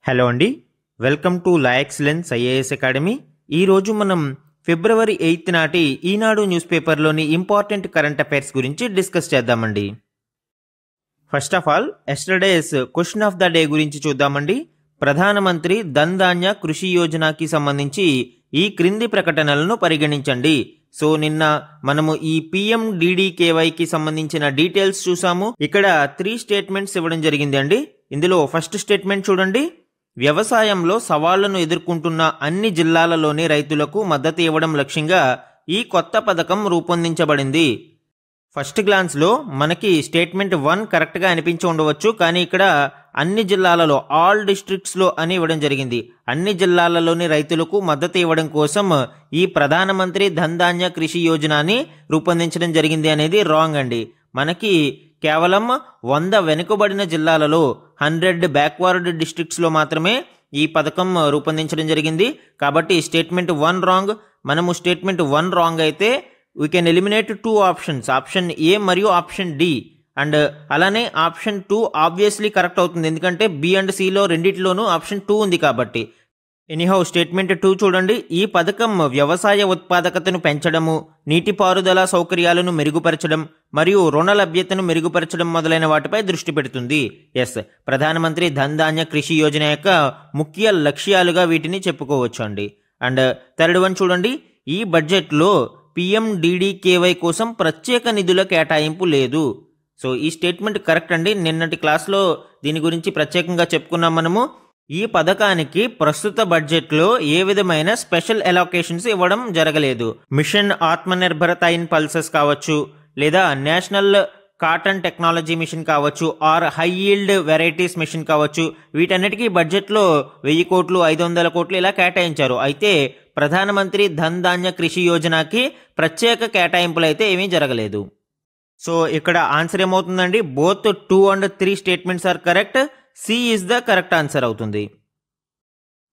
Hello అండి, welcome to La Excellence IAS academy. ఈరోజు మనం ఫిబ్రవరి 8 నాటి ఈనాడు న్యూస్ పేపర్లోని ఇంపార్టెంట్ కరెంట్ అఫైర్స్ గురించి డిస్కస్ చేద్దామండి. First of all yesterday's question of the day గురించి చూద్దామండి. ప్రధానమంత్రి ధన్ ధాన్య కృషి యోజనకి సంబంధించి ఈ క్రింది ప్రకటనలను పరిగణించండి. సో నిన్న మనము ఈ PMDDKYకి సంబంధించిన డీటెయిల్స్ చూసాము. ఇక్కడ 3 స్టేట్మెంట్స్ ఇవ్వడం జరిగింది అండి. ఇందులో ఫస్ట్ స్టేట్మెంట్ చూడండి. వ్యవసాయంలో సవాళ్లను ఎదుర్కొంటున్న అన్ని జిల్లాలలోని రైతులకు మద్దతు ఇవ్వడం లక్ష్యంగా ఈ కొత్త పథకం రూపొందించబడింది. ఫస్ట్ గ్లాన్స్లో మనకి స్టేట్మెంట్ 1 కరెక్ట్గా అనిపించి ఉండవచ్చు, కానీ ఇక్కడ అన్ని జిల్లాలలో ఆల్ డిస్ట్రిక్ట్స్లో అని ఇవ్వడం జరిగింది. అన్ని జిల్లాలలోని రైతులకు మద్దతు ఇవ్వడం కోసం ఈ ప్రధానమంత్రి ధన్ ధాన్య కృషి యోజనని రూపొందించడం జరిగింది అనేది రాంగ్ అండి. మనకి కేవలం 100 వెనుకబడిన జిల్లాలలో 100 బ్యాక్వర్డ్ డిస్ట్రిక్ట్స్లో మాత్రమే ఈ పథకం రూపొందించడం జరిగింది. కాబట్టి స్టేట్మెంట్ 1 రాంగ్. మనము స్టేట్మెంట్ 1 రాంగ్ అయితే we can eliminate 2 options, option A మరియు ఆప్షన్ డి. అండ్ అలానే ఆప్షన్ 2 ఆబ్వియస్లీ కరెక్ట్ అవుతుంది, ఎందుకంటే బి అండ్ సిలో రెండిటిలోనూ ఆప్షన్ 2 ఉంది కాబట్టి. ఎనీహౌ స్టేట్మెంట్ 2 చూడండి. ఈ పథకం వ్యవసాయ ఉత్పాదకతను పెంచడము, నీటిపారుదల సౌకర్యాలను మెరుగుపరచడం మరియు రుణ లభ్యతను మెరుగుపరచడం మొదలైన వాటిపై దృష్టి పెడుతుంది. ఎస్, ప్రధానమంత్రి ధన్ ధాన్య కృషి యోజన యొక్క ముఖ్య లక్ష్యాలుగా వీటిని చెప్పుకోవచ్చు అండి. అండ్ థర్డ్ వన్ చూడండి. ఈ బడ్జెట్లో PMDDKY కోసం ప్రత్యేక నిధుల కేటాయింపు లేదు. సో ఈ స్టేట్మెంట్ కరెక్ట్ అండి. నిన్నటి క్లాస్లో దీని గురించి ప్రత్యేకంగా చెప్పుకున్నాం మనము. ఈ పథకానికి ప్రస్తుత బడ్జెట్లో ఏ విధమైన స్పెషల్ అలొకేషన్స్ ఇవ్వడం జరగలేదు. మిషన్ ఆత్మనిర్భరత ఇన్ పల్సెస్ కావచ్చు, లేదా నేషనల్ కాటన్ టెక్నాలజీ మిషన్ కావచ్చు, or high yield varieties mission కావచ్చు, వీటన్నిటికీ బడ్జెట్లో 1000 కోట్లు 500 కోట్లు ఇలా కేటాయించారు. అయితే ప్రధానమంత్రి ధన్ ధాన్య కృషి యోజనకి ప్రత్యేక కేటాయింపులు అయితే ఏమీ జరగలేదు. సో ఇక్కడ ఆన్సర్ ఏమవుతుందండి? Both 2 and 3 statements are correct. C is the correct answer అవుతుంది.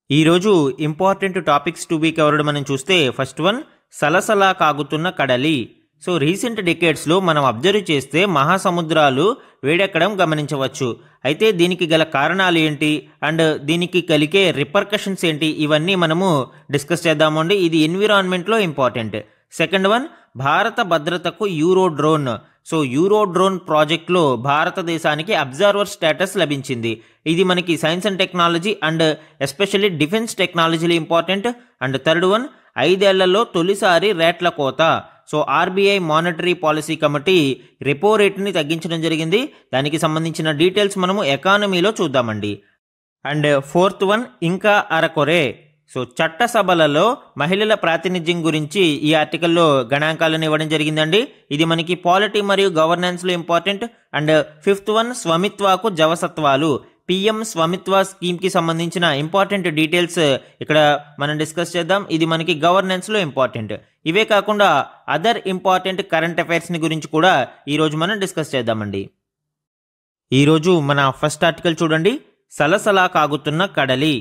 ఈరోజు important topics to be covered మనం చూస్తే ఫస్ట్ వన్, సలసలా కాగుతున్న కడలి. సో రీసెంట్ డెకేడ్స్లో మనం అబ్జర్వ్ చేస్తే మహాసముద్రాలు వేడెక్కడం గమనించవచ్చు. అయితే దీనికి గల కారణాలు ఏంటి అండ్ దీనికి కలిగే రిపర్కషన్స్ ఏంటి, ఇవన్నీ మనము డిస్కస్ చేద్దామండి. ఇది ఎన్విరాన్మెంట్లో ఇంపార్టెంట్. సెకండ్ వన్, భారత భద్రతకు euro drone. So euro drone ప్రాజెక్ట్లో భారతదేశానికి అబ్జర్వర్ స్టేటస్ లభించింది. ఇది మనకి science and technology and especially defence టెక్నాలజీలో ఇంపార్టెంట్. అండ్ థర్డ్ వన్, 5 ఏళ్లలో తొలిసారి రేట్ల కోత. So RBI monetary policy committee repo రేట్ని తగ్గించడం జరిగింది. దానికి సంబంధించిన డీటెయిల్స్ మనము ఎకానమీలో చూద్దామండి. అండ్ ఫోర్త్ వన్, ఇంకా అరకొరే. సో చట్టసభలలో మహిళల ప్రాతినిధ్యం గురించి ఈ ఆర్టికల్లో గణాంకాలను ఇవ్వడం జరిగిందండి. ఇది మనకి పాలిటీ మరియు గవర్నెన్స్లో ఇంపార్టెంట్. అండ్ ఫిఫ్త్ వన్, స్వమిత్వాకు జవసత్వాలు. PM స్వమిత్వ స్కీమ్కి సంబంధించిన ఇంపార్టెంట్ డీటెయిల్స్ ఇక్కడ మనం డిస్కస్ చేద్దాం. ఇది మనకి గవర్నెన్స్లో ఇంపార్టెంట్. ఇవే కాకుండా అదర్ ఇంపార్టెంట్ కరెంట్ అఫైర్స్ని గురించి కూడా ఈరోజు మనం డిస్కస్ చేద్దామండి. ఈరోజు మన ఫస్ట్ ఆర్టికల్ చూడండి. సలసలా కాగుతున్న కడలి.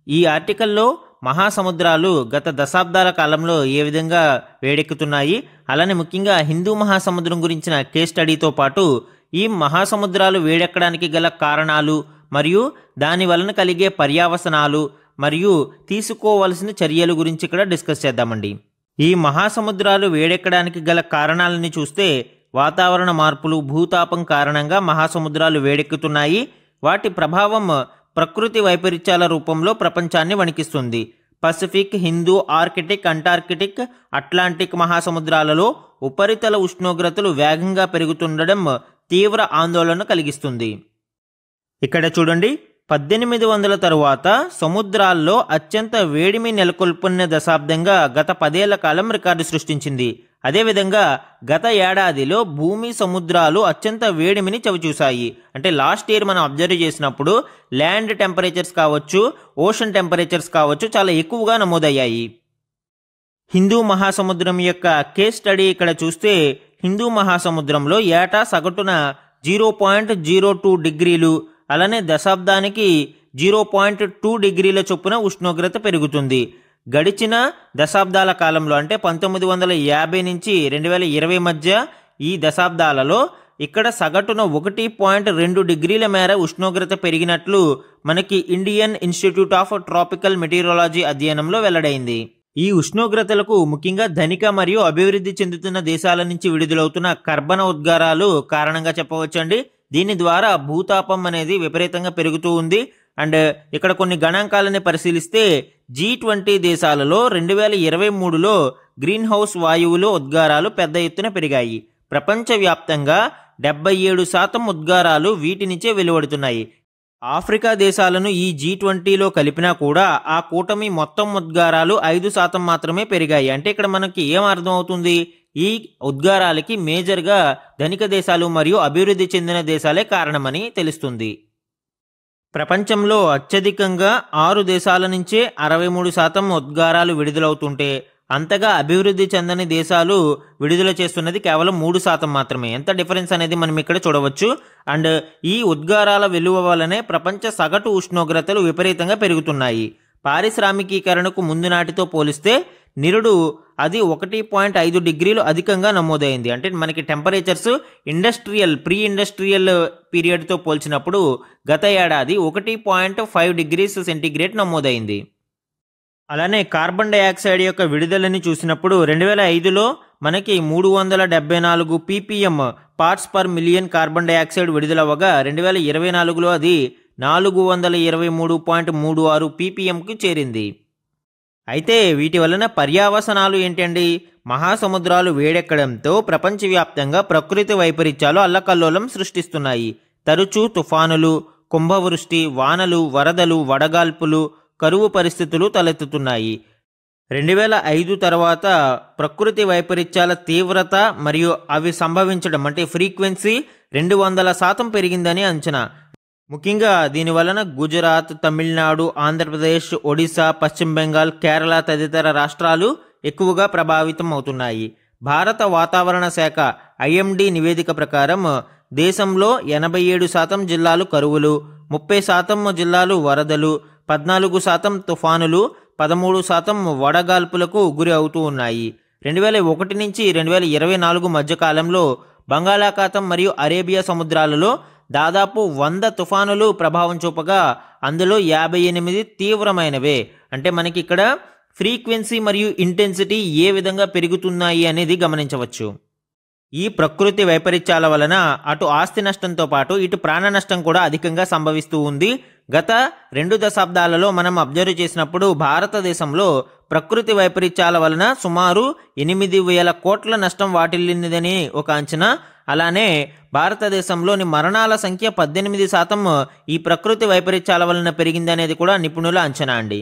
ఈ ఆర్టికల్లో మహాసముద్రాలు గత దశాబ్దాల కాలంలో ఏ విధంగా వేడెక్కుతున్నాయి, అలానే ముఖ్యంగా హిందూ మహాసముద్రం గురించిన కేస్ స్టడీతో పాటు ఈ మహాసముద్రాలు వేడెక్కడానికి గల కారణాలు మరియు దాని వలన కలిగే పర్యావసనాలు మరియు తీసుకోవలసిన చర్యల గురించి ఇక్కడ డిస్కస్ చేద్దామండి. ఈ మహాసముద్రాలు వేడెక్కడానికి గల కారణాలని చూస్తే వాతావరణ మార్పులు, భూతాపం కారణంగా మహాసముద్రాలు వేడెక్కుతున్నాయి. వాటి ప్రభావం ప్రకృతి వైపరీత్యాల రూపంలో ప్రపంచాన్ని వణికిస్తుంది. Pacific, Hindu, Arctic, Antarctic, Atlantic మహాసముద్రాలలో ఉపరితల ఉష్ణోగ్రతలు వేగంగా పెరుగుతుండడం తీవ్ర ఆందోళన కలిగిస్తుంది. ఇక్కడ చూడండి, 1800 తరువాత సముద్రాల్లో అత్యంత వేడిమి నెలకొల్పున్న దశాబ్దంగా గత 10 ఏళ్ల కాలం రికార్డు సృష్టించింది. అదేవిధంగా గత ఏడాదిలో భూమి సముద్రాలు అత్యంత వేడిమిని చవిచూశాయి. అంటే లాస్ట్ ఇయర్ మనం అబ్జర్వ్ చేసినప్పుడు ల్యాండ్ టెంపరేచర్స్ కావచ్చు, ఓషన్ టెంపరేచర్స్ కావచ్చు చాలా ఎక్కువగా నమోదయ్యాయి. హిందూ మహాసముద్రం యొక్క కేస్ స్టడీ ఇక్కడ చూస్తే హిందూ మహాసముద్రంలో ఏటా సగటున 0.02 డిగ్రీలు, అలానే దశాబ్దానికి 0.2 డిగ్రీల చొప్పున ఉష్ణోగ్రత పెరుగుతుంది. గడిచిన దశాబ్దాల కాలంలో అంటే 1950 నుంచి 2020 మధ్య ఈ దశాబ్దాలలో ఇక్కడ సగటున 1.2 డిగ్రీల మేర ఉష్ణోగ్రత పెరిగినట్లు మనకి Indian institute of tropical meteorology అధ్యయనంలో వెల్లడైంది. ఈ ఉష్ణోగ్రతలకు ముఖ్యంగా ధనిక మరియు అభివృద్ధి చెందుతున్న దేశాల నుంచి విడుదలవుతున్న కర్బన ఉద్గారాలు కారణంగా చెప్పవచ్చండి. దీని ద్వారా భూతాపం అనేది విపరీతంగా పెరుగుతూ ఉంది. అండ్ ఇక్కడ కొన్ని గణాంకాలని పరిశీలిస్తే G20 దేశాలలో 2023లో గ్రీన్ హౌస్ వాయువులు ఉద్గారాలు పెద్ద ఎత్తున పెరిగాయి. ప్రపంచవ్యాప్తంగా 77% ఉద్గారాలు వీటి నుంచే వెలువడుతున్నాయి. ఆఫ్రికా దేశాలను ఈ G20లో కలిపినా కూడా ఆ కూటమి మొత్తం ఉద్గారాలు 5% మాత్రమే పెరిగాయి. అంటే ఇక్కడ మనకి ఏం అర్థం అవుతుంది? ఈ ఉద్గారాలకి మేజర్గా ధనిక దేశాలు మరియు అభివృద్ధి చెందిన దేశాలే కారణమని తెలుస్తుంది. ప్రపంచంలో అత్యధికంగా 6 దేశాల నుంచే 63% ఉద్గారాలు విడుదలవుతుంటే అంతగా అభివృద్ధి చెందని దేశాలు విడుదల చేస్తున్నది కేవలం 3% మాత్రమే. ఎంత డిఫరెన్స్ అనేది మనం ఇక్కడ చూడవచ్చు. అండ్ ఈ ఉద్గారాల వెలువ వల్లనే ప్రపంచ సగటు ఉష్ణోగ్రతలు విపరీతంగా పెరుగుతున్నాయి. పారిశ్రామికీకరణకు ముందు నాటితో పోలిస్తే నిరుడు అది 1.5 డిగ్రీలు అధికంగా నమోదైంది. అంటే మనకి టెంపరేచర్స్ ప్రీ ఇండస్ట్రియల్ పీరియడ్తో పోల్చినప్పుడు గత ఏడాది 1.5 డిగ్రీస్ సెంటీగ్రేడ్ నమోదైంది. అలానే కార్బన్ డైఆక్సైడ్ యొక్క విడుదలని చూసినప్పుడు 2005లో మనకి 374 ppm parts per million carbon dioxide విడుదలవ్వగా 2024లో అది 423.36 ppmకి చేరింది. అయితే వీటి వలన పర్యావసనాలు ఏంటండి? మహాసముద్రాలు వేడెక్కడంతో ప్రపంచవ్యాప్తంగా ప్రకృతి వైపరీత్యాలు అల్లకల్లోలం సృష్టిస్తున్నాయి. తరచూ తుఫానులు, కుంభవృష్టి, వానలు, వరదలు, వడగాల్పులు, కరువు పరిస్థితులు తలెత్తుతున్నాయి. 2005 తర్వాత ప్రకృతి వైపరీత్యాల తీవ్రత మరియు అవి సంభవించడం అంటే ఫ్రీక్వెన్సీ 200% పెరిగిందని అంచనా. ముఖ్యంగా దీని వలన గుజరాత్, తమిళనాడు, ఆంధ్రప్రదేశ్, ఒడిశా, పశ్చిమ బెంగాల్, కేరళ తదితర రాష్ట్రాలు ఎక్కువగా ప్రభావితం అవుతున్నాయి. భారత వాతావరణ శాఖ IMD నివేదిక ప్రకారం దేశంలో 87% జిల్లాలు కరువులు, 30% జిల్లాలు వరదలు, 14% తుఫానులు, 13% వడగాల్పులకు గురి అవుతూ ఉన్నాయి. 2001 నుంచి 2024 మధ్య కాలంలో బంగాళాఖాతం మరియు అరేబియా సముద్రాలలో దాదాపు 100 తుఫానులు ప్రభావం చూపగా అందులో 58 తీవ్రమైనవే. అంటే మనకి ఇక్కడ ఫ్రీక్వెన్సీ మరియు ఇంటెన్సిటీ ఏ విధంగా పెరుగుతున్నాయి అనేది గమనించవచ్చు. ఈ ప్రకృతి వైపరీత్యాల వలన అటు ఆస్తి నష్టంతో పాటు ఇటు ప్రాణ నష్టం కూడా అధికంగా సంభవిస్తూ ఉంది. గత 2 దశాబ్దాలలో మనం అబ్జర్వ్ చేసినప్పుడు భారతదేశంలో ప్రకృతి వైపరీత్యాల వలన సుమారు 8,000 కోట్ల నష్టం వాటిల్లిందని ఒక అంచనా. అలానే భారతదేశంలోని మరణాల సంఖ్య 18% ఈ ప్రకృతి వైపరీత్యాల వలన పెరిగిందనేది కూడా నిపుణుల అంచనా అండి.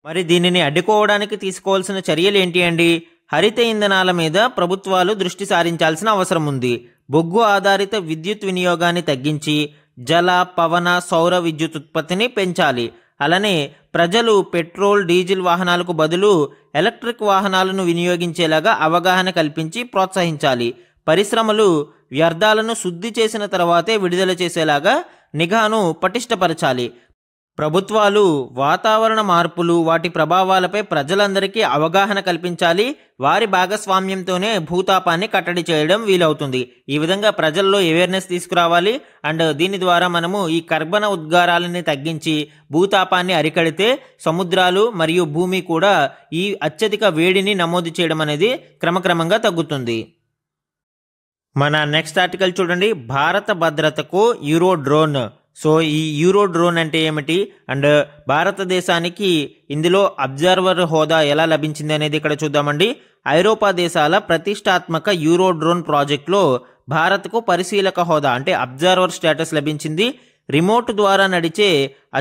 మరి దీనిని అడ్డుకోవడానికి తీసుకోవాల్సిన చర్యలు ఏంటి అండి? హరిత ఇంధనాల మీద ప్రభుత్వాలు దృష్టి సారించాల్సిన అవసరం ఉంది. బొగ్గు ఆధారిత విద్యుత్ వినియోగాన్ని తగ్గించి జల, పవన, సౌర విద్యుత్ ఉత్పత్తిని పెంచాలి. అలానే ప్రజలు పెట్రోల్, డీజిల్ వాహనాలకు బదులు ఎలక్ట్రిక్ వాహనాలను వినియోగించేలాగా అవగాహన కల్పించి ప్రోత్సహించాలి. పరిశ్రమలు వ్యర్థాలను శుద్ధి చేసిన తర్వాతే విడుదల చేసేలాగా నిఘాను పటిష్టపరచాలి. ప్రభుత్వాలు వాతావరణ మార్పులు, వాటి ప్రభావాలపై ప్రజలందరికీ అవగాహన కల్పించాలి. వారి భాగస్వామ్యంతోనే భూతాపాన్ని కట్టడి చేయడం వీలవుతుంది. ఈ విధంగా ప్రజల్లో అవేర్నెస్ తీసుకురావాలి. అండ్ దీని ద్వారా మనము ఈ కర్బన ఉద్గారాలని తగ్గించి భూతాపాన్ని అరికడితే సముద్రాలు మరియు భూమి కూడా ఈ అత్యధిక వేడిని నమోదు చేయడం అనేది క్రమక్రమంగా తగ్గుతుంది. మన నెక్స్ట్ ఆర్టికల్ చూడండి. భారత భద్రతకు యూరో డ్రోన్. సో ఈ యూరో డ్రోన్ అంటే ఏమిటి అండ్ భారతదేశానికి ఇందులో అబ్జర్వర్ హోదా ఎలా లభించింది అనేది ఇక్కడ చూద్దామండి. ఐరోపా దేశాల ప్రతిష్టాత్మక యూరో డ్రోన్ ప్రాజెక్టులో భారత్కు పరిశీలక హోదా అంటే అబ్జర్వర్ స్టేటస్ లభించింది. రిమోట్ ద్వారా నడిచే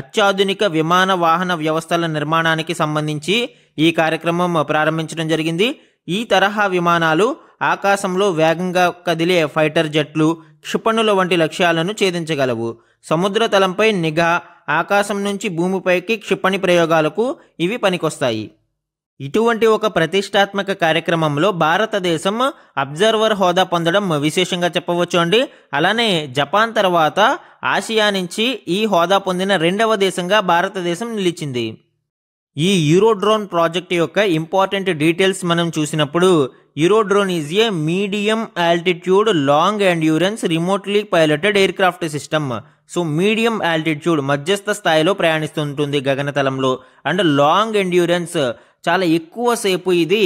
అత్యాధునిక విమాన వాహన వ్యవస్థల నిర్మాణానికి సంబంధించి ఈ కార్యక్రమం ప్రారంభించడం జరిగింది. ఈ తరహా విమానాలు ఆకాశంలో వేగంగా కదిలే ఫైటర్ జెట్లు, క్షిపణుల వంటి లక్ష్యాలను ఛేదించగలవు. సముద్ర తలంపై నిఘా, ఆకాశం నుంచి భూమిపైకి క్షిపణి ప్రయోగాలకు ఇవి పనికొస్తాయి. ఇటువంటి ఒక ప్రతిష్టాత్మక కార్యక్రమంలో భారతదేశం అబ్జర్వర్ హోదా పొందడం విశేషంగా చెప్పవచ్చు అండి. అలానే జపాన్ తర్వాత ఆసియా నుంచి ఈ హోదా పొందిన 2వ దేశంగా భారతదేశం నిలిచింది. ఈ యూరోడ్రోన్ ప్రాజెక్ట్ యొక్క ఇంపార్టెంట్ డీటెయిల్స్ మనం చూసినప్పుడు Eurodrone is a medium altitude long endurance remotely piloted aircraft system. So medium altitude మధ్యస్థ స్థాయిలో ప్రయాణిస్తుంటుంది గగనతలంలో. అండ్ లాంగ్ ఎండ్యూరెన్స్ చాలా ఎక్కువసేపు ఇది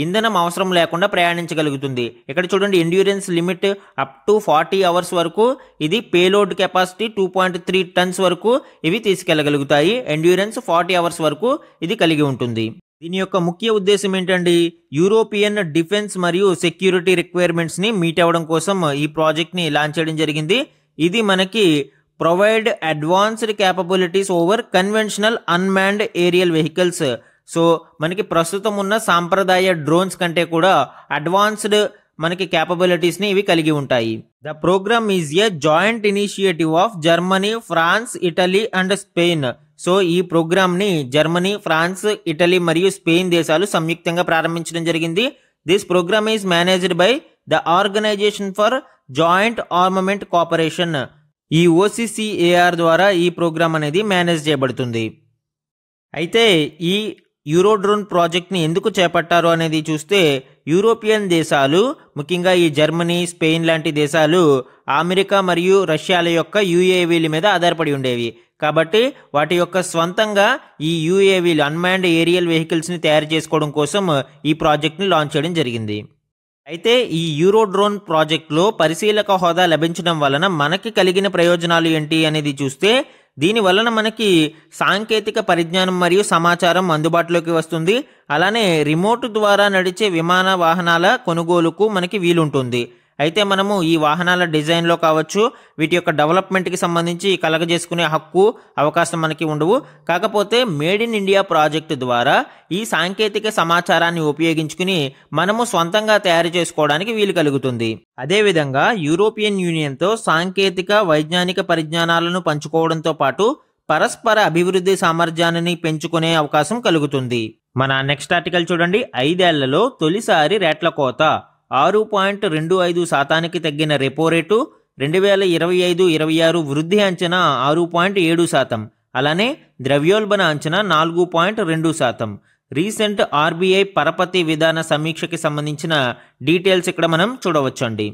ఇంధనం అవసరం లేకుండా ప్రయాణించగలుగుతుంది. ఇక్కడ చూడండి endurance limit up to 40 hours వరకు, ఇది పేలోడ్ కెపాసిటీ 2.3 టన్స్ వరకు ఇవి తీసుకెళ్లగలుగుతాయి. ఎండ్యూరెన్స్ 40 అవర్స్ వరకు ఇది కలిగి ఉంటుంది. దీని యొక్క ముఖ్య ఉద్దేశం ఏంటండి, యూరోపియన్ డిఫెన్స్ మరియు సెక్యూరిటీ రిక్వైర్మెంట్స్ ని మీట్ అవ్వడం కోసం ఈ ప్రాజెక్ట్ ని లాంచ్ చేయడం జరిగింది. ఇది మనకి provide advanced capabilities over conventional unmanned aerial vehicles. So మనకి ప్రస్తుతం ఉన్న సాంప్రదాయ డ్రోన్స్ కంటే కూడా అడ్వాన్స్డ్ మనకి క్యాపబిలిటీస్ ని ఇవి కలిగి ఉంటాయి. The program is a joint initiative of Germany, France, Italy and Spain. So ఈ ప్రోగ్రామ్ ని జర్మనీ, ఫ్రాన్స్, ఇటలీ మరియు స్పెయిన్ దేశాలు సంయుక్తంగా ప్రారంభించడం జరిగింది. This program is managed by the organisation for joint armament cooperation. ఈ OCCAR ద్వారా ఈ ప్రోగ్రామ్ అనేది మేనేజ్ చేయబడుతుంది. అయితే ఈ యూరోడ్రోన్ ప్రాజెక్ట్ని ఎందుకు చేపట్టారు అనేది చూస్తే, యూరోపియన్ దేశాలు ముఖ్యంగా ఈ జర్మనీ, స్పెయిన్ లాంటి దేశాలు అమెరికా మరియు రష్యాల యొక్క UAVల మీద ఆధారపడి ఉండేవి. కాబట్టి వాటి యొక్క స్వంతంగా ఈ UAVలు అన్మాన్డ్ ఏరియల్ వెహికల్స్ని తయారు చేసుకోవడం కోసం ఈ ప్రాజెక్ట్ని లాంచ్ చేయడం జరిగింది. అయితే ఈ యూరోడ్రోన్ ప్రాజెక్ట్లో పరిశీలక హోదా లభించడం వలన మనకి కలిగిన ప్రయోజనాలు ఏంటి అనేది చూస్తే, దీని వలన మనకి సాంకేతిక పరిజ్ఞానం మరియు సమాచారం అందుబాటులోకి వస్తుంది. అలానే రిమోట్ ద్వారా నడిచే విమాన వాహనాల కొనుగోలుకు మనకి వీలుంటుంది. అయితే మనము ఈ వాహనాల డిజైన్లో కావచ్చు, వీటి యొక్క డెవలప్మెంట్కి సంబంధించి కలగజేసుకునే హక్కు, అవకాశం మనకి ఉండవు. కాకపోతే మేడ్ ఇన్ ఇండియా ప్రాజెక్టు ద్వారా ఈ సాంకేతిక సమాచారాన్ని ఉపయోగించుకుని మనము స్వంతంగా తయారు చేసుకోవడానికి వీలు కలుగుతుంది. అదేవిధంగా యూరోపియన్ యూనియన్తో సాంకేతిక, వైజ్ఞానిక పరిజ్ఞానాలను పంచుకోవడంతో పాటు పరస్పర అభివృద్ధి సామర్థ్యాన్ని పెంచుకునే అవకాశం కలుగుతుంది. మన నెక్స్ట్ ఆర్టికల్ చూడండి. 5 ఏళ్లలో తొలిసారి రేట్ల కోత, 6.25% తగ్గిన రెపో రేటు, 2025-26 వృద్ధి అంచనా 6.7%, అలానే ద్రవ్యోల్బణ అంచనా 4.2%. రీసెంట్ RBI పరపతి విధాన సమీక్షకి సంబంధించిన డీటెయిల్స్ ఇక్కడ మనం చూడవచ్చండి.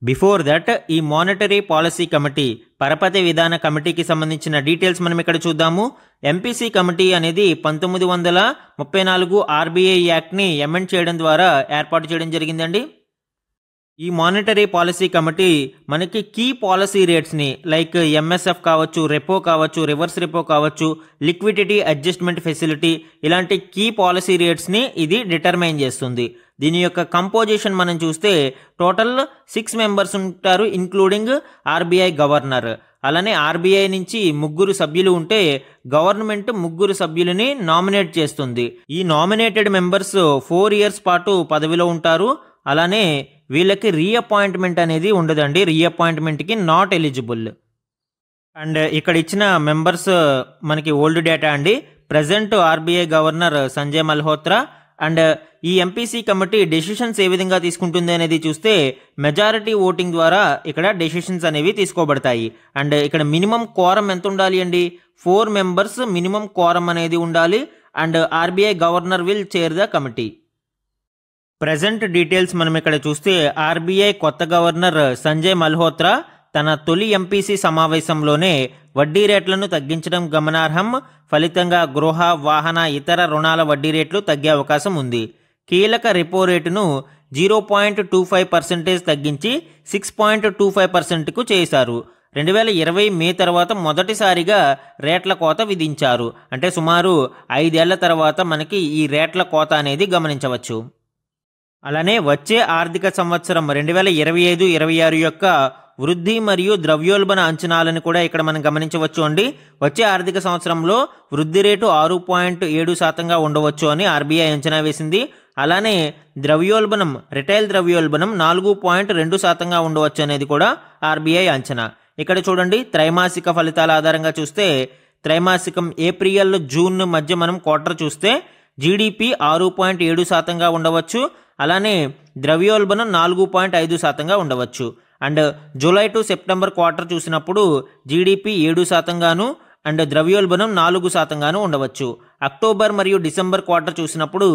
బిఫోర్ దట్ ఈ మానిటరీ పాలసీ కమిటీ, పరపతి విధాన కమిటీకి సంబంధించిన డీటెయిల్స్ మనం ఇక్కడ చూద్దాము. MPC కమిటీ అనేది 1934 RBI యాక్ట్ని అమెండ్ చేయడం ద్వారా ఏర్పాటు చేయడం జరిగిందండి. ఈ మానిటరీ పాలసీ కమిటీ మనకి కీ పాలసీ రేట్స్ని లైక్ MSF కావచ్చు, రెపో కావచ్చు, రివర్స్ రెపో కావచ్చు, లిక్విడిటీ అడ్జస్ట్మెంట్ ఫెసిలిటీ, ఇలాంటి కీ పాలసీ రేట్స్ని ఇది డిటర్మైన్ చేస్తుంది. దీని యొక్క కంపోజిషన్ మనం చూస్తే టోటల్ 6 మెంబర్స్ ఉంటారు, ఇంక్లూడింగ్ RBI గవర్నర్. అలానే RBI నుంచి 3 సభ్యులు ఉంటే గవర్నమెంట్ 3 సభ్యులని నామినేట్ చేస్తుంది. ఈ నామినేటెడ్ మెంబర్స్ 4 ఇయర్స్ పాటు పదవిలో ఉంటారు. అలానే వీళ్ళకి రీఅపాయింట్మెంట్ అనేది ఉండదండి, రీఅపాయింట్మెంట్కి నాట్ ఎలిజిబుల్. అండ్ ఇక్కడ ఇచ్చిన మెంబర్స్ మనకి ఓల్డ్ డేటా అండి. Present RBI governor Sanjay Malhotra. And ఈ MPC కమిటీ డెసిషన్స్ ఏ విధంగా తీసుకుంటుంది అనేది చూస్తే మెజారిటీ ఓటింగ్ ద్వారా ఇక్కడ డెసిషన్స్ అనేవి తీసుకోబడతాయి. అండ్ ఇక్కడ మినిమం కోరం ఎంత ఉండాలి అండి, 4 మెంబర్స్ మినిమం కోరం అనేది ఉండాలి. And RBI governor will chair the committee. Present details మనం ఇక్కడ చూస్తే RBI కొత్త గవర్నర్ సంజయ్ మల్హోత్రా తన తొలి MPC సమావేశంలోనే వడ్డీ రేట్లను తగ్గించడం గమనార్హం. ఫలితంగా గృహ, వాహన, ఇతర రుణాల వడ్డీ రేట్లు తగ్గే అవకాశం ఉంది. కీలక రెపో రేటును 0.25% తగ్గించి 6.25%కు చేశారు. 2020 మే తర్వాత మొదటిసారిగా రేట్ల కోత విధించారు. అంటే సుమారు 5 ఏళ్ల తర్వాత మనకి ఈ రేట్ల కోత అనేది గమనించవచ్చు. అలానే వచ్చే ఆర్థిక సంవత్సరం 2025-26 యొక్క వృద్ధి మరియు ద్రవ్యోల్బణ అంచనాలను కూడా ఇక్కడ మనం గమనించవచ్చు అండి. వచ్చే ఆర్థిక సంవత్సరంలో వృద్ధి రేటు 6.7%గా ఉండవచ్చు అని RBI అంచనా వేసింది. అలానే ద్రవ్యోల్బణం, రిటైల్ ద్రవ్యోల్బణం 4.2%గా ఉండవచ్చు అనేది కూడా RBI అంచనా. ఇక్కడ చూడండి, త్రైమాసిక ఫలితాల ఆధారంగా చూస్తే త్రైమాసికం ఏప్రిల్ జూన్ మధ్య మనం క్వార్టర్ చూస్తే GDP 6.7%గా ఉండవచ్చు. అలానే ద్రవ్యోల్బణం 4.5%గా ఉండవచ్చు. And July to September quarter చూసినప్పుడు GDP 7%గాను, అండ్ ద్రవ్యోల్బణం 4% ఉండవచ్చు. అక్టోబర్ మరియు డిసెంబర్ క్వార్టర్ చూసినప్పుడు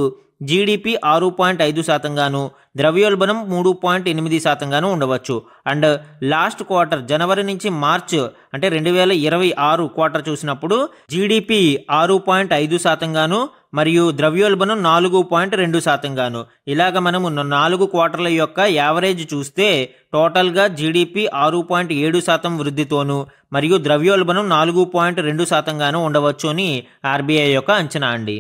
జీడిపి 6.5%, ద్రవ్యోల్బణం 3.8% ఉండవచ్చు. అండ్ లాస్ట్ క్వార్టర్ జనవరి నుంచి మార్చ్ అంటే 2026 క్వార్టర్ చూసినప్పుడు జీడిపి 6.5% మరియు ద్రవ్యోల్బణం 4.2%. ఇలాగ మనము 4 క్వార్టర్ల యొక్క యావరేజ్ చూస్తే టోటల్గా జీడిపి 6.7% వృద్ధితోనూ మరియు ద్రవ్యోల్బణం 4.2% ఉండవచ్చు అని ఆర్బీఐ యొక్క అంచనా అండి.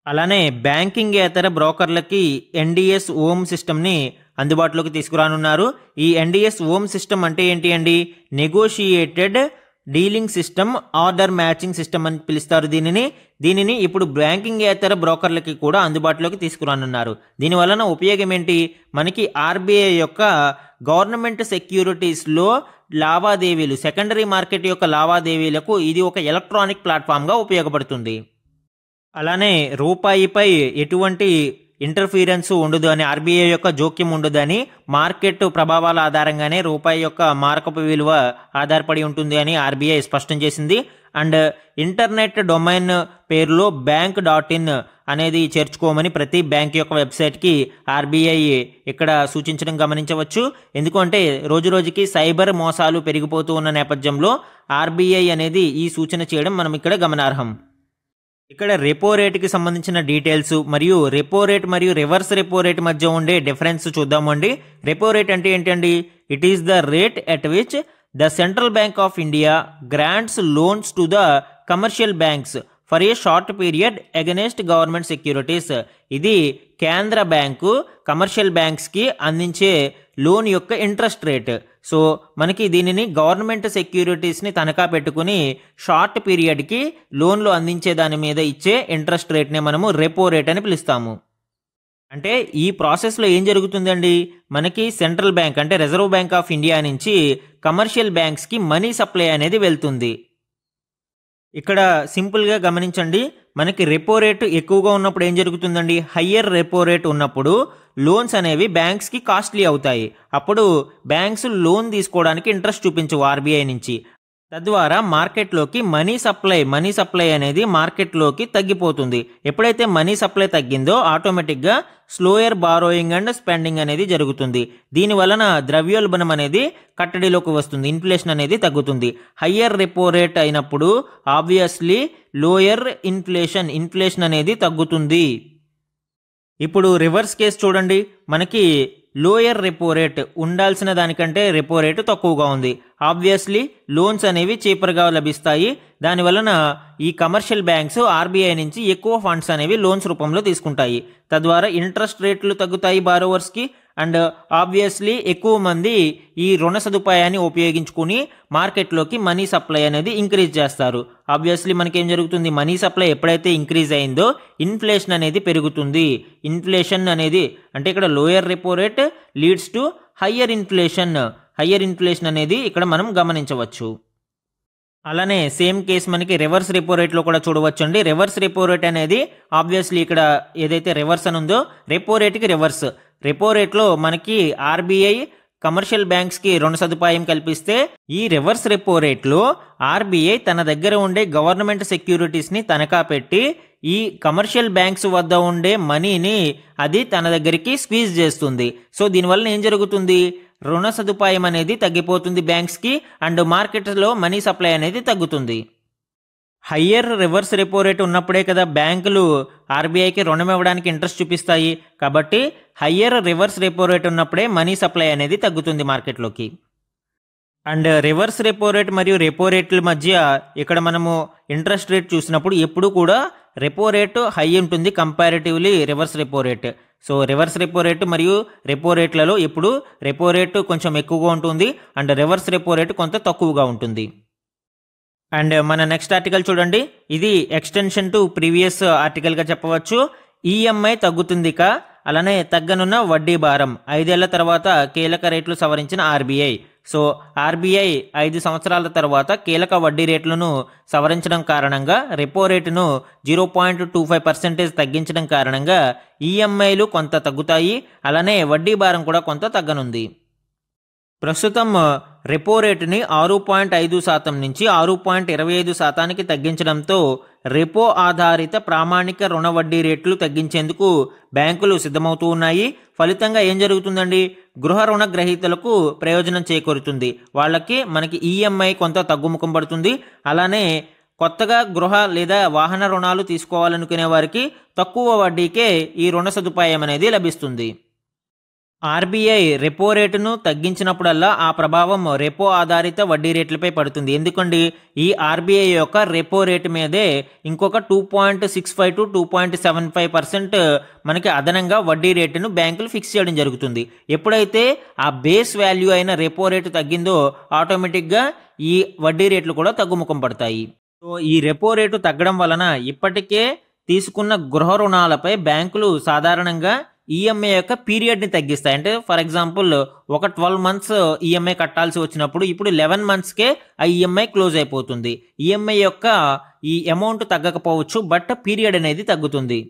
అలానే బ్యాంకింగేతర బ్రోకర్లకి ఎన్డిఎస్ ఓమ్ సిస్టమ్ని అందుబాటులోకి తీసుకురానున్నారు. ఈ ఎన్డిఎస్ ఓమ్ సిస్టమ్ అంటే ఏంటి అండి? Negotiated dealing system, order matching system అని పిలుస్తారు దీనిని ఇప్పుడు బ్యాంకింగేతర బ్రోకర్లకి కూడా అందుబాటులోకి తీసుకురానున్నారు. దీని వలన ఉపయోగం ఏంటి? మనకి ఆర్బీఐ యొక్క గవర్నమెంట్ సెక్యూరిటీస్లో లావాదేవీలు, సెకండరీ మార్కెట్ యొక్క లావాదేవీలకు ఇది ఒక ఎలక్ట్రానిక్ ప్లాట్ఫామ్గా ఉపయోగపడుతుంది. అలానే రూపాయిపై ఎటువంటి ఇంటర్ఫీరెన్స్ ఉండదు అని, ఆర్బీఐ యొక్క జోక్యం ఉండదు అని, మార్కెట్ ప్రభావాల ఆధారంగానే రూపాయి యొక్క మారకపు విలువ ఆధారపడి ఉంటుంది అని ఆర్బీఐ స్పష్టం చేసింది. అండ్ ఇంటర్నెట్ డొమైన్ పేరులో bank.in అనేది చేర్చుకోమని ప్రతి బ్యాంక్ యొక్క వెబ్సైట్కి ఆర్బీఐ ఇక్కడ సూచించడం గమనించవచ్చు. ఎందుకంటే రోజురోజుకి సైబర్ మోసాలు పెరిగిపోతూ ఉన్న నేపథ్యంలో ఆర్బీఐ అనేది ఈ సూచన చేయడం మనం ఇక్కడ గమనార్హం. ఇక్కడ రెపో రేటుకి సంబంధించిన డీటెయిల్స్ మరియు రెపో రేట్ మరియు రివర్స్ రెపో రేట్ మధ్య ఉండే డిఫరెన్స్ చూద్దామండి. రెపో రేట్ అంటే ఏంటండి? It is the rate at which the central bank of India grants loans to the commercial banks for a short period against government securities. ఇది కేంద్ర bank commercial బ్యాంక్స్కి అందించే loan యొక్క interest rate. So మనకి దీనిని government సెక్యూరిటీస్ని తనఖా పెట్టుకుని short పీరియడ్కి లోన్లు అందించే దాని మీద ఇచ్చే ఇంట్రెస్ట్ రేట్నే మనము రెపో రేట్ అని పిలుస్తాము. అంటే ఈ ప్రాసెస్లో ఏం జరుగుతుందండి? మనకి సెంట్రల్ బ్యాంక్ అంటే రిజర్వ్ బ్యాంక్ ఆఫ్ ఇండియా నుంచి కమర్షియల్ బ్యాంక్స్కి మనీ సప్లై అనేది వెళ్తుంది. ఇక్కడ సింపుల్గా గమనించండి, మనకి రెపో రేటు ఎక్కువగా ఉన్నప్పుడు ఏం జరుగుతుందండి? హయ్యర్ రెపో రేట్ ఉన్నప్పుడు లోన్స్ అనేవి బ్యాంక్స్కి కాస్ట్లీ అవుతాయి. అప్పుడు బ్యాంక్స్ లోన్ తీసుకోవడానికి ఇంట్రెస్ట్ చూపించవు ఆర్బీఐ నుంచి. తద్వారా మార్కెట్లోకి మనీ సప్లై అనేది మార్కెట్లోకి తగ్గిపోతుంది. ఎప్పుడైతే మనీ సప్లై తగ్గిందో ఆటోమేటిక్గా స్లోయర్ బారోయింగ్ అండ్ స్పెండింగ్ అనేది జరుగుతుంది. దీని వలన ద్రవ్యోల్బణం అనేది కట్టడిలోకి వస్తుంది, ఇన్ఫ్లేషన్ అనేది తగ్గుతుంది. హయ్యర్ రెపో రేట్ అయినప్పుడు ఆబ్వియస్లీ లోయర్ ఇన్ఫ్లేషన్ అనేది తగ్గుతుంది. ఇప్పుడు రివర్స్ కేసు చూడండి, మనకి లోయర్ రెపో రేట్ ఉండాల్సిన దానికంటే రెపో రేటు తక్కువగా ఉంది. ఆబ్వియస్లీ లోన్స్ అనేవి చీపర్గా లభిస్తాయి. దానివలన ఈ కమర్షియల్ బ్యాంక్స్ ఆర్బీఐ నుంచి ఎక్కువ ఫండ్స్ అనేవి లోన్స్ రూపంలో తీసుకుంటాయి. తద్వారా ఇంట్రెస్ట్ రేట్లు తగ్గుతాయి బారోవర్స్కి. అండ్ ఆబ్వియస్లీ ఎక్కువ మంది ఈ రుణ సదుపాయాన్ని ఉపయోగించుకుని మార్కెట్లోకి మనీ సప్లై అనేది ఇంక్రీజ్ చేస్తారు. ఆబ్వియస్లీ మనకేం జరుగుతుంది? మనీ సప్లై ఎప్పుడైతే ఇంక్రీజ్ అయిందో ఇన్ఫ్లేషన్ అనేది పెరుగుతుంది. ఇన్ఫ్లేషన్ అనేది అంటే ఇక్కడ lower repo rate leads to higher inflation అనేది ఇక్కడ మనం గమనించవచ్చు. అలానే సేమ్ కేస్ మనకి రివర్స్ రెపో రేట్లో కూడా చూడవచ్చు అండి. రివర్స్ రెపో రేట్ అనేది ఆబ్వియస్లీ ఇక్కడ ఏదైతే రివర్స్ అని ఉందో రెపో రేట్కి రివర్స్. రెపో రేట్లో మనకి ఆర్బీఐ కమర్షియల్ బ్యాంక్స్కి రుణ సదుపాయం కల్పిస్తే, ఈ రివర్స్ రెపో రేట్లో ఆర్బీఐ తన దగ్గర ఉండే గవర్నమెంట్ సెక్యూరిటీస్ని తనఖా పెట్టి ఈ కమర్షియల్ బ్యాంక్స్ వద్ద ఉండే మనీని అది తన దగ్గరికి స్క్వీజ్ చేస్తుంది. సో దీనివల్ల ఏం జరుగుతుంది? రుణ సదుపాయం అనేది తగ్గిపోతుంది బ్యాంక్స్కి అండ్ మార్కెట్లో మనీ సప్లై అనేది తగ్గుతుంది. హయ్యర్ రివర్స్ రెపో రేట్ ఉన్నప్పుడే కదా బ్యాంకులు ఆర్బీఐకి రుణం ఇవ్వడానికి ఇంట్రెస్ట్ చూపిస్తాయి. కాబట్టి హయ్యర్ రివర్స్ రెపో రేట్ ఉన్నప్పుడే మనీ సప్లై అనేది తగ్గుతుంది మార్కెట్లోకి. అండ్ రివర్స్ రెపో రేట్ మరియు రెపో రేట్ల మధ్య ఇక్కడ మనము ఇంట్రెస్ట్ రేట్ చూసినప్పుడు ఎప్పుడు కూడా రెపో రేటు హై ఉంటుంది comparatively reverse repo rate. So reverse repo rate మరియు రెపో రేట్లలో ఎప్పుడు రెపో రేటు కొంచెం ఎక్కువగా ఉంటుంది అండ్ రివర్స్ రెపో రేటు కొంత తక్కువగా ఉంటుంది. అండ్ మన నెక్స్ట్ ఆర్టికల్ చూడండి, ఇది ఎక్స్టెన్షన్ టు ప్రీవియస్ ఆర్టికల్గా చెప్పవచ్చు. ఈఎంఐ తగ్గుతుంది అలానే తగ్గనున్న వడ్డీ భారం 5 ఏళ్ల తర్వాత కీలక రేట్లు సవరించిన ఆర్బీఐ. సో ఆర్బీఐ 5 సంవత్సరాల తర్వాత కీలక వడ్డీ రేట్లను సవరించడం కారణంగా రెపో రేటును 0.25% తగ్గించడం కారణంగా ఈఎంఐలు కొంత తగ్గుతాయి, అలానే వడ్డీ భారం కూడా కొంత తగ్గనుంది. ప్రస్తుతం రెపో రేటుని 6.5% నుంచి 6.25%కి తగ్గించడంతో రెపో ఆధారిత ప్రామాణిక రుణ వడ్డీ రేట్లు తగ్గించేందుకు బ్యాంకులు సిద్ధమవుతూ ఉన్నాయి. ఫలితంగా ఏం జరుగుతుందండి, గృహ రుణ గ్రహీతలకు ప్రయోజనం చేకూరుతుంది. వాళ్ళకి మనకి ఈఎంఐ కొంత తగ్గుముఖం పడుతుంది. అలానే కొత్తగా గృహ లేదా వాహన రుణాలు తీసుకోవాలనుకునే వారికి తక్కువ వడ్డీకే ఈ రుణ సదుపాయం అనేది లభిస్తుంది. ఆర్బీఐ రెపో రేటును తగ్గించినప్పుడల్లా ఆ ప్రభావం రెపో ఆధారిత వడ్డీ రేట్లపై పడుతుంది. ఎందుకండి, ఈ ఆర్బీఐ యొక్క రెపో రేటు మీదే ఇంకొక 2.65 to 2.75% మనకి అదనంగా వడ్డీ రేటును బ్యాంకులు ఫిక్స్ చేయడం జరుగుతుంది. ఎప్పుడైతే ఆ బేస్ వాల్యూ అయిన రెపో రేటు తగ్గిందో ఆటోమేటిక్గా ఈ వడ్డీ రేట్లు కూడా తగ్గుముఖం పడతాయి. సో ఈ రెపో రేటు తగ్గడం వలన ఇప్పటికే తీసుకున్న గృహ రుణాలపై బ్యాంకులు సాధారణంగా ఈఎంఐ యొక్క పీరియడ్ని తగ్గిస్తాయి. అంటే ఫర్ ఎగ్జాంపుల్ ఒక 12 months ఈఎంఐ కట్టాల్సి వచ్చినప్పుడు ఇప్పుడు 11 monthsకే ఆ ఈఎంఐ క్లోజ్ అయిపోతుంది. ఈఎంఐ యొక్క ఈ అమౌంట్ తగ్గకపోవచ్చు, బట్ పీరియడ్ అనేది తగ్గుతుంది.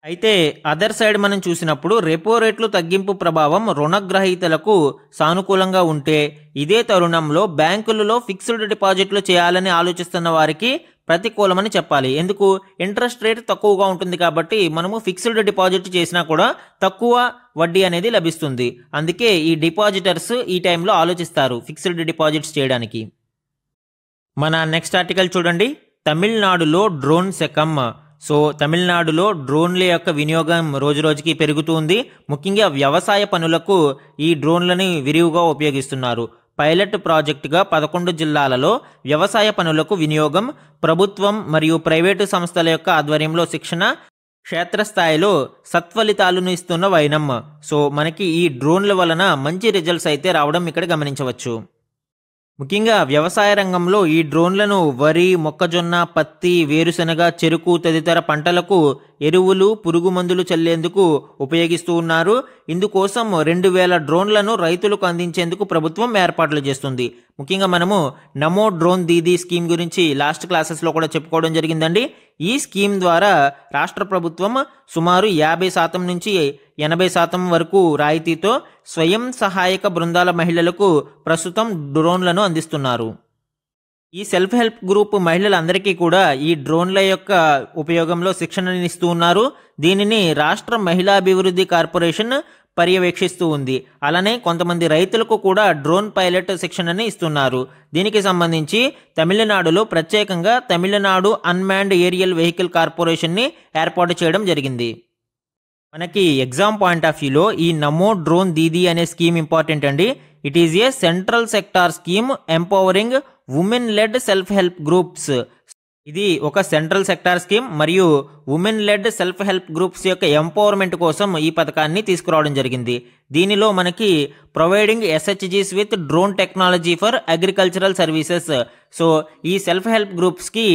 అయితే అదర్ సైడ్ మనం చూసినప్పుడు రెపో రేట్లు తగ్గింపు ప్రభావం రుణగ్రహీతలకు సానుకూలంగా ఉంటే, ఇదే తరుణంలో బ్యాంకులలో ఫిక్స్డ్ డిపాజిట్లు చేయాలని ఆలోచిస్తున్న వారికి ప్రతికూలమని చెప్పాలి. ఎందుకు, ఇంట్రెస్ట్ రేట్ తక్కువగా ఉంటుంది కాబట్టి మనము ఫిక్స్డ్ డిపాజిట్ చేసినా కూడా తక్కువ వడ్డీ అనేది లభిస్తుంది. అందుకే ఈ డిపాజిటర్స్ ఈ టైంలో ఆలోచిస్తారు ఫిక్స్డ్ డిపాజిట్స్ చేయడానికి. మన నెక్స్ట్ ఆర్టికల్ చూడండి, తమిళనాడులో డ్రోన్ శకం. సో తమిళనాడులో డ్రోన్ల యొక్క వినియోగం రోజురోజుకి పెరుగుతుంది. ముఖ్యంగా వ్యవసాయ పనులకు ఈ డ్రోన్లని విరివిగా ఉపయోగిస్తున్నారు. పైలట్ ప్రాజెక్టుగా 11 జిల్లాలలో వ్యవసాయ పనులకు వినియోగం, ప్రభుత్వం మరియు ప్రైవేటు సంస్థల యొక్క ఆధ్వర్యంలో శిక్షణ, క్షేత్రస్థాయిలో సత్ఫలితాలను ఇస్తున్న వైనం. సో మనకి ఈ డ్రోన్ల వలన మంచి రిజల్ట్స్ అయితే రావడం ఇక్కడ గమనించవచ్చు. ముఖ్యంగా వ్యవసాయ రంగంలో ఈ డ్రోన్లను వరి, మొక్కజొన్న, పత్తి, వేరుశెనగ, చెరుకు తదితర పంటలకు ఎరువులు, పురుగు మందులు చల్లేందుకు ఉపయోగిస్తూ ఉన్నారు. ఇందుకోసం 2000 డ్రోన్లను రైతులకు అందించేందుకు ప్రభుత్వం ఏర్పాట్లు చేస్తుంది. ముఖ్యంగా మనము నమో డ్రోన్ దీదీ స్కీమ్ గురించి లాస్ట్ క్లాసెస్లో కూడా చెప్పుకోవడం జరిగిందండి. ఈ స్కీమ్ ద్వారా రాష్ట్ర ప్రభుత్వం సుమారు 50% నుంచి 80% వరకు రాయితీతో స్వయం సహాయక బృందాల మహిళలకు ప్రస్తుతం డ్రోన్లను అందిస్తున్నారు. ఈ సెల్ఫ్ హెల్ప్ గ్రూప్ మహిళలందరికీ కూడా ఈ డ్రోన్ల యొక్క ఉపయోగంలో శిక్షణని ఇస్తూ ఉన్నారు. దీనిని రాష్ట్ర మహిళాభివృద్ధి కార్పొరేషన్ పర్యవేక్షిస్తూ ఉంది. అలానే కొంతమంది రైతులకు కూడా డ్రోన్ పైలట్ శిక్షణని ఇస్తున్నారు. దీనికి సంబంధించి తమిళనాడులో ప్రత్యేకంగా తమిళనాడు అన్మాన్డ్ ఏరియల్ వెహికల్ కార్పొరేషన్ని ఏర్పాటు చేయడం జరిగింది. మనకి ఎగ్జామ్ పాయింట్ ఆఫ్ వ్యూలో ఈ నమో డ్రోన్ దీదీ అనే స్కీమ్ ఇంపార్టెంట్ అండి. It is a central sector scheme empowering women led self help groups. ఇది ఒక సెంట్రల్ సెక్టార్ స్కీమ్ మరియు women led self help groups యొక్క ఎంపవర్మెంట్ కోసం ఈ పథకాన్ని తీసుకురావడం జరిగింది. దీనిలో మనకి ప్రొవైడింగ్ ఎస్హెచ్జీస్ with drone technology for agricultural services. So ఈ సెల్ఫ్ హెల్ప్ గ్రూప్స్కి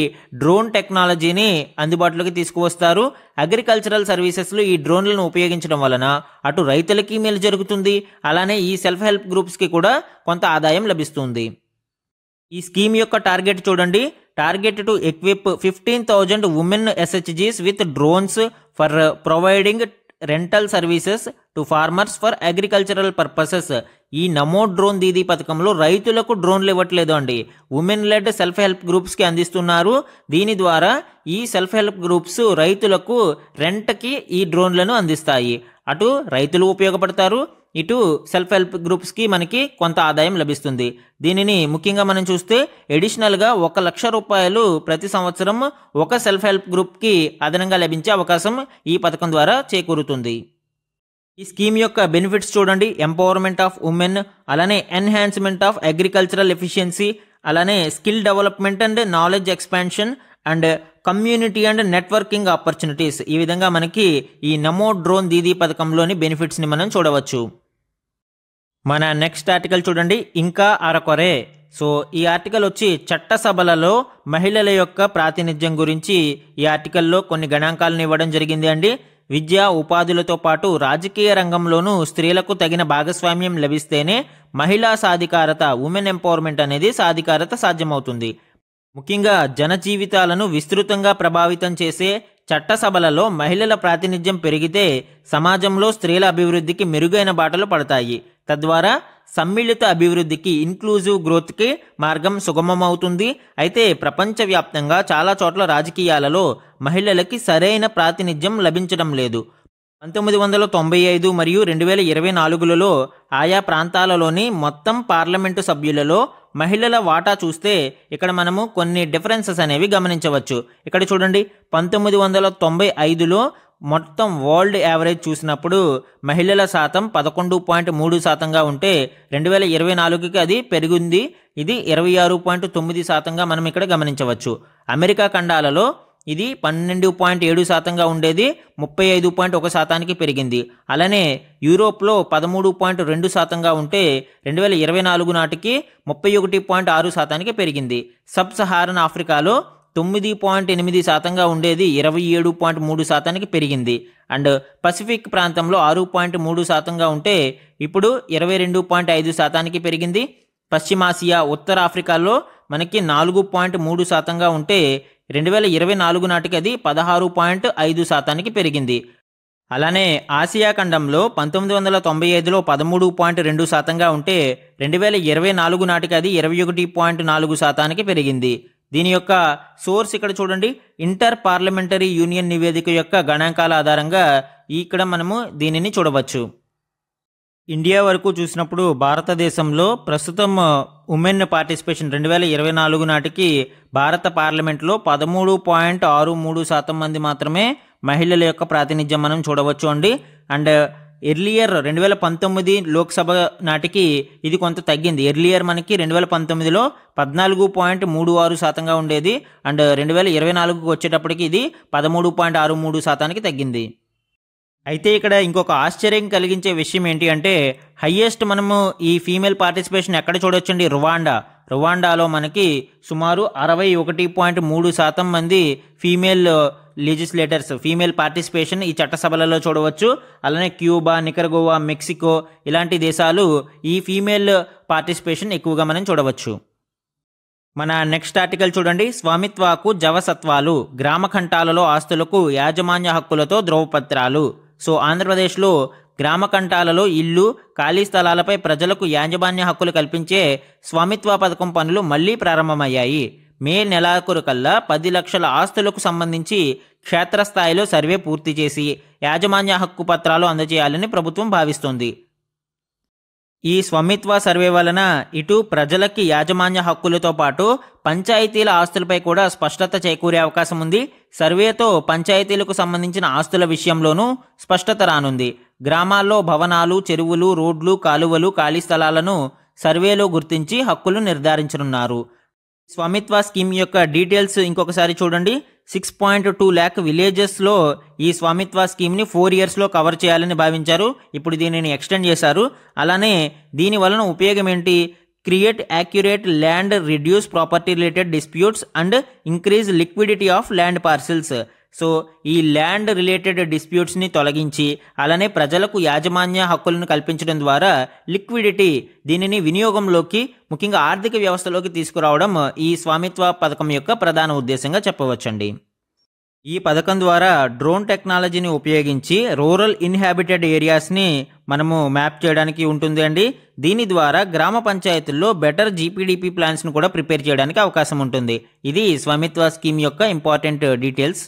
డ్రోన్ టెక్నాలజీని అందుబాటులోకి తీసుకువస్తారు. అగ్రికల్చరల్ సర్వీసెస్లో ఈ డ్రోన్లను ఉపయోగించడం వలన అటు రైతులకి మేలు జరుగుతుంది, అలానే ఈ సెల్ఫ్ హెల్ప్ గ్రూప్స్కి కూడా కొంత ఆదాయం లభిస్తుంది. ఈ స్కీమ్ యొక్క టార్గెట్ చూడండి, టార్గెట్ టు ఎక్విప్ 15,000 ఉమెన్ ఎస్హెచ్జీస్ with drones for providing rental services to farmers for agricultural purposes. ఈ నమో డ్రోన్ దీదీ పథకంలో రైతులకు డ్రోన్లు ఇవ్వట్లేదు అండి, ఉమెన్ లెడ్ సెల్ఫ్ హెల్ప్ గ్రూప్స్కి అందిస్తున్నారు. దీని ద్వారా ఈ సెల్ఫ్ హెల్ప్ గ్రూప్స్ రైతులకు రెంట్కి ఈ డ్రోన్లను అందిస్తాయి. అటు రైతులు ఉపయోగపడతారు, ఇటు సెల్ఫ్ హెల్ప్ గ్రూప్స్కి మనకి కొంత ఆదాయం లభిస్తుంది. దీనిని ముఖ్యంగా మనం చూస్తే ఎడిషనల్గా 1 లక్ష రూపాయలు ప్రతి సంవత్సరం ఒక సెల్ఫ్ హెల్ప్ గ్రూప్కి అదనంగా లభించే అవకాశం ఈ పథకం ద్వారా చేకూరుతుంది. ఈ స్కీమ్ యొక్క బెనిఫిట్స్ చూడండి, ఎంపవర్మెంట్ ఆఫ్ ఉమెన్, అలానే ఎన్హాన్స్మెంట్ ఆఫ్ అగ్రికల్చరల్ ఎఫిషియన్సీ, అలానే skill development and knowledge expansion and community and networking opportunities. ఈ విధంగా మనకి ఈ నమో డ్రోన్ దీదీ పథకంలోని బెనిఫిట్స్ని మనం చూడవచ్చు. మన నెక్స్ట్ ఆర్టికల్ చూడండి, ఇంకా అరకొరే. సో ఈ ఆర్టికల్ వచ్చి చట్టసభలలో మహిళల యొక్క ప్రాతినిధ్యం గురించి ఈ ఆర్టికల్లో కొన్ని గణాంకాలను ఇవ్వడం జరిగింది అండి. విద్యా ఉపాధులతో పాటు రాజకీయ రంగంలోనూ స్త్రీలకు తగిన భాగస్వామ్యం లభిస్తేనే మహిళా సాధికారత, ఉమెన్ ఎంపవర్మెంట్ అనేది సాధికారత సాధ్యమవుతుంది. ముఖ్యంగా జనజీవితాలను విస్తృతంగా ప్రభావితం చేసే చట్టసభలలో మహిళల ప్రాతినిధ్యం పెరిగితే సమాజంలో స్త్రీల అభివృద్ధికి మెరుగైన బాటలు పడతాయి. తద్వారా సమ్మిళిత అభివృద్ధికి ఇన్క్లూజివ్ గ్రోత్కి మార్గం సుగమమవుతుంది. అయితే ప్రపంచవ్యాప్తంగా చాలా చోట్ల రాజకీయాలలో మహిళలకి సరైన ప్రాతినిధ్యం లభించడం లేదు. 1995 మరియు 2024లలో ఆయా ప్రాంతాలలోని మొత్తం పార్లమెంటు సభ్యులలో మహిళల వాటా చూస్తే ఇక్కడ మనము కొన్ని డిఫరెన్సెస్ అనేవి గమనించవచ్చు. ఇక్కడ చూడండి, 1995లో మొత్తం వరల్డ్ యావరేజ్ చూసినప్పుడు మహిళల శాతం 11.3%గా ఉంటే 2024కి అది పెరిగింది. ఇది 26.9%గా మనం ఇక్కడ గమనించవచ్చు. అమెరికా ఖండాలలో ఇది 12.7%గా ఉండేది 35.1%కి పెరిగింది. అలానే యూరోప్లో 13.2%గా ఉంటే 2024 నాటికి 31.6%కి పెరిగింది. సబ్ సహారన్ ఆఫ్రికాలో 9.8%గా ఉండేది 27.3%కి పెరిగింది. అండ్ పసిఫిక్ ప్రాంతంలో 6.3%గా ఉంటే ఇప్పుడు 22.5%కి పెరిగింది. పశ్చిమాసియా, ఉత్తర ఆఫ్రికాలో మనకి 4.3%గా ఉంటే 2024 నాటికి అది 16.5%కి పెరిగింది. అలానే ఆసియా ఖండంలో 1995లో 13.2%గా ఉంటే 2024 నాటికి అది 21.4%కి పెరిగింది. దీని యొక్క సోర్స్ ఇక్కడ చూడండి, ఇంటర్ పార్లమెంటరీ యూనియన్ నివేదిక యొక్క గణాంకాల ఆధారంగా ఇక్కడ మనము దీనిని చూడవచ్చు. ఇండియా వరకు చూసినప్పుడు భారతదేశంలో ప్రస్తుతం ఉమెన్ పార్టిసిపేషన్ 2024 నాటికి భారత పార్లమెంట్లో 13.63% మంది మాత్రమే మహిళల యొక్క ప్రాతినిధ్యం మనం చూడవచ్చు అండి. అండ్ ఎర్లియర్ 2019 లోక్సభ నాటికి ఇది కొంత తగ్గింది. ఎర్లియర్ మనకి 2019లో 14.36%గా ఉండేది. అండ్ 2024కి వచ్చేటప్పటికి ఇది 13.63%కి తగ్గింది. అయితే ఇక్కడ ఇంకొక ఆశ్చర్యం కలిగించే విషయం ఏంటి అంటే, హయ్యెస్ట్ మనము ఈ ఫీమేల్ పార్టిసిపేషన్ ఎక్కడ చూడొచ్చండి? రువాండాలో మనకి సుమారు 61.3% మంది ఫీమేల్ లెజిస్లేటర్స్, ఫీమేల్ పార్టిసిపేషన్ ఈ చట్టసభలలో చూడవచ్చు. అలానే క్యూబా, నికరగోవా, మెక్సికో ఇలాంటి దేశాలు ఈ ఫీమేల్ పార్టిసిపేషన్ ఎక్కువగా మనం చూడవచ్చు. మన నెక్స్ట్ ఆర్టికల్ చూడండి, స్వామిత్వాకు జవసత్వాలు, గ్రామ కంఠాలలో ఆస్తులకు యాజమాన్య హక్కులతో ధ్రువపత్రాలు. సో ఆంధ్రప్రదేశ్లో గ్రామ కంఠాలలో ఇల్లు, ఖాళీ స్థలాలపై ప్రజలకు యాజమాన్య హక్కులు కల్పించే స్వామిత్వ పథకం పనులు మళ్లీ ప్రారంభమయ్యాయి. మే నెలాఖరు కల్లా 10 లక్షల ఆస్తులకు సంబంధించి క్షేత్రస్థాయిలో సర్వే పూర్తి చేసి యాజమాన్య హక్కు పత్రాలు అందజేయాలని ప్రభుత్వం భావిస్తోంది. ఈ స్వామిత్వ సర్వే వలన ఇటు ప్రజలకి యాజమాన్య హక్కులతో పాటు పంచాయతీల ఆస్తులపై కూడా స్పష్టత చేకూరే అవకాశం ఉంది. సర్వేతో పంచాయతీలకు సంబంధించిన ఆస్తుల విషయంలోనూ స్పష్టత రానుంది. గ్రామాల్లో భవనాలు, చెరువులు, రోడ్లు, కాలువలు, ఖాళీ స్థలాలను సర్వేలో గుర్తించి హక్కులు నిర్ధారించనున్నారు. స్వామిత్వ స్కీమ్ యొక్క డీటెయిల్స్ ఇంకొకసారి చూడండి. 6.2 lakh విలేజెస్లో ఈ స్వామిత్వ స్కీమ్ని 4 yearsలో కవర్ చేయాలని భావించారు. ఇప్పుడు దీనిని ఎక్స్టెండ్ చేశారు. అలానే దీని వలన ఉపయోగం ఏంటి? Create accurate land, reduce property related disputes and increase liquidity of land parcels. So ఈ ల్యాండ్ రిలేటెడ్ డిస్ప్యూట్స్ని తొలగించి అలానే ప్రజలకు యాజమాన్య హక్కులను కల్పించడం ద్వారా లిక్విడిటీ, దీనిని వినియోగంలోకి, ముఖ్యంగా ఆర్థిక వ్యవస్థలోకి తీసుకురావడం ఈ స్వామిత్వ పథకం యొక్క ప్రధాన ఉద్దేశంగా చెప్పవచ్చండి. ఈ పథకం ద్వారా డ్రోన్ టెక్నాలజీని ఉపయోగించి రూరల్ ఇన్హాబిటెడ్ ఏరియాస్ని మనము మ్యాప్ చేయడానికి ఉంటుంది అండి. దీని ద్వారా గ్రామ పంచాయతీల్లో బెటర్ జీపీడీపీ ప్లాన్స్ను కూడా ప్రిపేర్ చేయడానికి అవకాశం ఉంటుంది. ఇది స్వామిత్వ స్కీమ్ యొక్క ఇంపార్టెంట్ డీటెయిల్స్.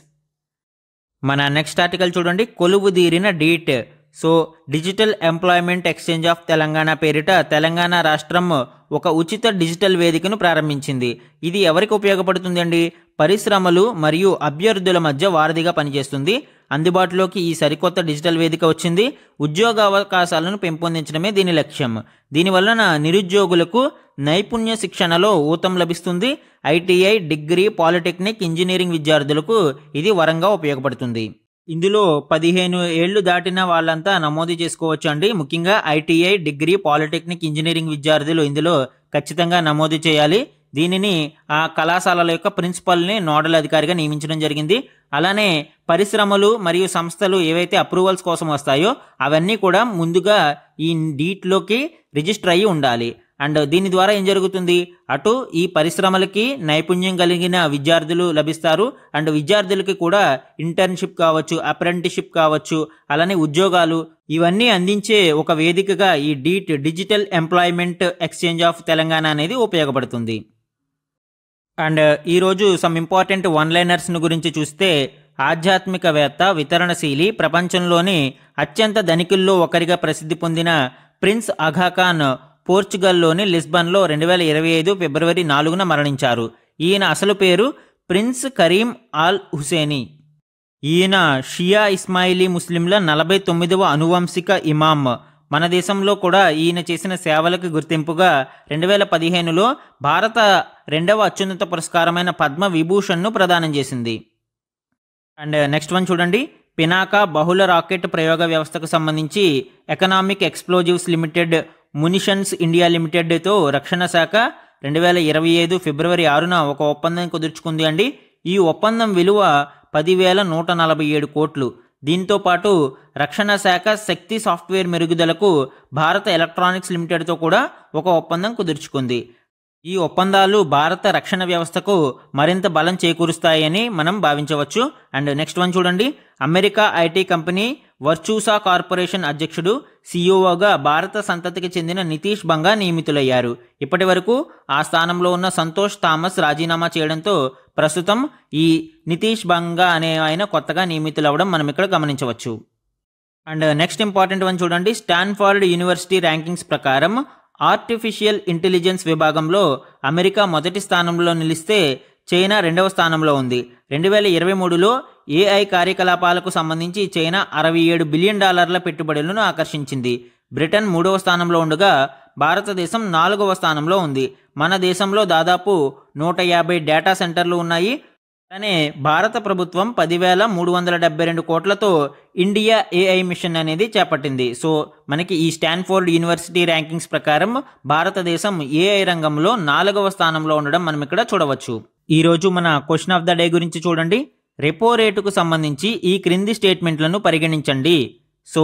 మన నెక్స్ట్ ఆర్టికల్ చూడండి, కొలువుదీరిన DEET. So digital employment exchange of Telangana పేరిట తెలంగాణ రాష్ట్రం ఒక ఉచిత డిజిటల్ వేదికను ప్రారంభించింది. ఇది ఎవరికి ఉపయోగపడుతుంది అండి? పరిశ్రమలు మరియు అభ్యర్థుల మధ్య వారధిగా పనిచేస్తుంది. అందుబాటులోకి ఈ సరికొత్త డిజిటల్ వేదిక వచ్చింది. ఉద్యోగ అవకాశాలను పెంపొందించడమే దీని లక్ష్యం. దీనివలన నిరుద్యోగులకు నైపుణ్య శిక్షణలో ఊతం లభిస్తుంది. ఐటీఐ, డిగ్రీ, పాలిటెక్నిక్, ఇంజనీరింగ్ విద్యార్థులకు ఇది వరంగా ఉపయోగపడుతుంది. ఇందులో 15 ఏళ్లు దాటిన వాళ్ళంతా నమోదు చేసుకోవచ్చు అండి. ముఖ్యంగా ఐటీఐ, డిగ్రీ, పాలిటెక్నిక్, ఇంజనీరింగ్ విద్యార్థులు ఇందులో ఖచ్చితంగా నమోదు చేయాలి. దీనిని ఆ కళాశాలల యొక్క ప్రిన్సిపల్ని నోడల్ అధికారిగా నియమించడం జరిగింది. అలానే పరిశ్రమలు మరియు సంస్థలు ఏవైతే అప్రూవల్స్ కోసం వస్తాయో అవన్నీ కూడా ముందుగా ఈ డీట్లోకి రిజిస్టర్ అయ్యి ఉండాలి. అండ్ దీని ద్వారా ఏం జరుగుతుంది, అటు ఈ పరిశ్రమలకి నైపుణ్యం కలిగిన విద్యార్థులు లభిస్తారు, అండ్ విద్యార్థులకి కూడా ఇంటర్న్షిప్ కావచ్చు, అప్రెంటిస్షిప్ కావచ్చు, అలానే ఉద్యోగాలు ఇవన్నీ అందించే ఒక వేదికగా ఈ DEET digital employment exchange of Telangana అనేది ఉపయోగపడుతుంది. అండ్ ఈరోజు సమ్ ఇంపార్టెంట్ వన్ లైనర్స్ను గురించి చూస్తే, ఆధ్యాత్మికవేత్త, వితరణశీలి, ప్రపంచంలోని అత్యంత ధనికుల్లో ఒకరిగా ప్రసిద్ధి పొందిన ప్రిన్స్ అఘాఖాన్ పోర్చుగల్లోని లిస్బన్లో 2025 ఫిబ్రవరి 4న మరణించారు. ఈయన అసలు పేరు ప్రిన్స్ కరీం ఆల్ హుసేని. ఈయన షియా ఇస్మాయిలీ ముస్లింల 49వ అనువంశిక ఇమాం. మన దేశంలో కూడా ఈయన చేసిన సేవలకు గుర్తింపుగా 2015లో భారత 2వ అత్యున్నత పురస్కారమైన పద్మ విభూషణ్ను ప్రదానం చేసింది. అండ్ నెక్స్ట్ వన్ చూడండి, పినాకా బహుళ రాకెట్ ప్రయోగ వ్యవస్థకు సంబంధించి ఎకనామిక్ ఎక్స్ప్లోజివ్స్ లిమిటెడ్, మునిషన్స్ ఇండియా లిమిటెడ్తో రక్షణ శాఖ 2025 ఫిబ్రవరి 6న ఒక ఒప్పందం కుదుర్చుకుంది అండి. ఈ ఒప్పందం విలువ 10,147 కోట్లు. దీంతో పాటు రక్షణ శాఖ శక్తి సాఫ్ట్వేర్ మెరుగుదలకు భారత ఎలక్ట్రానిక్స్ లిమిటెడ్తో కూడా ఒక ఒప్పందం కుదుర్చుకుంది. ఈ ఒప్పందాలు భారత రక్షణ వ్యవస్థకు మరింత బలం చేకూరుస్తాయని మనం భావించవచ్చు. అండ్ నెక్స్ట్ వన్ చూడండి, అమెరికా ఐటీ కంపెనీ వర్చూసా కార్పొరేషన్ అధ్యక్షుడు, సిఇఓగా భారత సంతతికి చెందిన నితీష్ బంగా నియమితులయ్యారు. ఇప్పటి వరకు ఆ స్థానంలో ఉన్న సంతోష్ థామస్ రాజీనామా చేయడంతో ప్రస్తుతం ఈ నితీష్ బంగా అనే ఆయన కొత్తగా నియమితులవ్వడం మనం ఇక్కడ గమనించవచ్చు. అండ్ నెక్స్ట్ ఇంపార్టెంట్ వన్ చూడండి, స్టాన్ఫోర్డ్ యూనివర్సిటీ ర్యాంకింగ్స్ ప్రకారం ఆర్టిఫిషియల్ ఇంటెలిజెన్స్ విభాగంలో అమెరికా మొదటి స్థానంలో నిలిస్తే చైనా 2వ స్థానంలో ఉంది. 2023లో ఏఐ కార్యకలాపాలకు సంబంధించి చైనా $67 బిలియన్ పెట్టుబడులను ఆకర్షించింది. బ్రిటన్ 3వ స్థానంలో ఉండగా భారతదేశం 4వ స్థానంలో ఉంది. మన దేశంలో దాదాపు 150 డేటా సెంటర్లు ఉన్నాయి. అలానే భారత ప్రభుత్వం 10,372 కోట్లతో ఇండియా ఏఐ మిషన్ అనేది చేపట్టింది. సో మనకి ఈ స్టాన్ఫోర్డ్ యూనివర్సిటీ ర్యాంకింగ్స్ ప్రకారం భారతదేశం ఏఐ రంగంలో 4వ స్థానంలో ఉండడం మనం ఇక్కడ చూడవచ్చు. ఈరోజు మన క్వశ్చన్ ఆఫ్ ద డే గురించి చూడండి, రెపో రేటుకు సంబంధించి ఈ క్రింది స్టేట్మెంట్లను పరిగణించండి. సో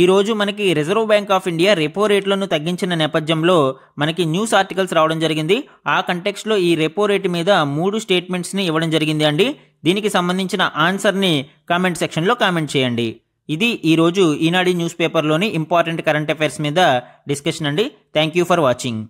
ఈరోజు మనకి reserve bank of India repo రేట్లను తగ్గించిన నేపథ్యంలో మనకి న్యూస్ ఆర్టికల్స్ రావడం జరిగింది. ఆ కంటెక్స్ట్లో ఈ రెపో రేటు మీద 3 స్టేట్మెంట్స్ని ఇవ్వడం జరిగింది అండి. దీనికి సంబంధించిన ఆన్సర్ని కామెంట్ సెక్షన్లో కామెంట్ చేయండి. ఇది ఈరోజు ఈనాడు న్యూస్ పేపర్లోని ఇంపార్టెంట్ కరెంట్ అఫైర్స్ మీద డిస్కషన్ అండి. Thank you for watching.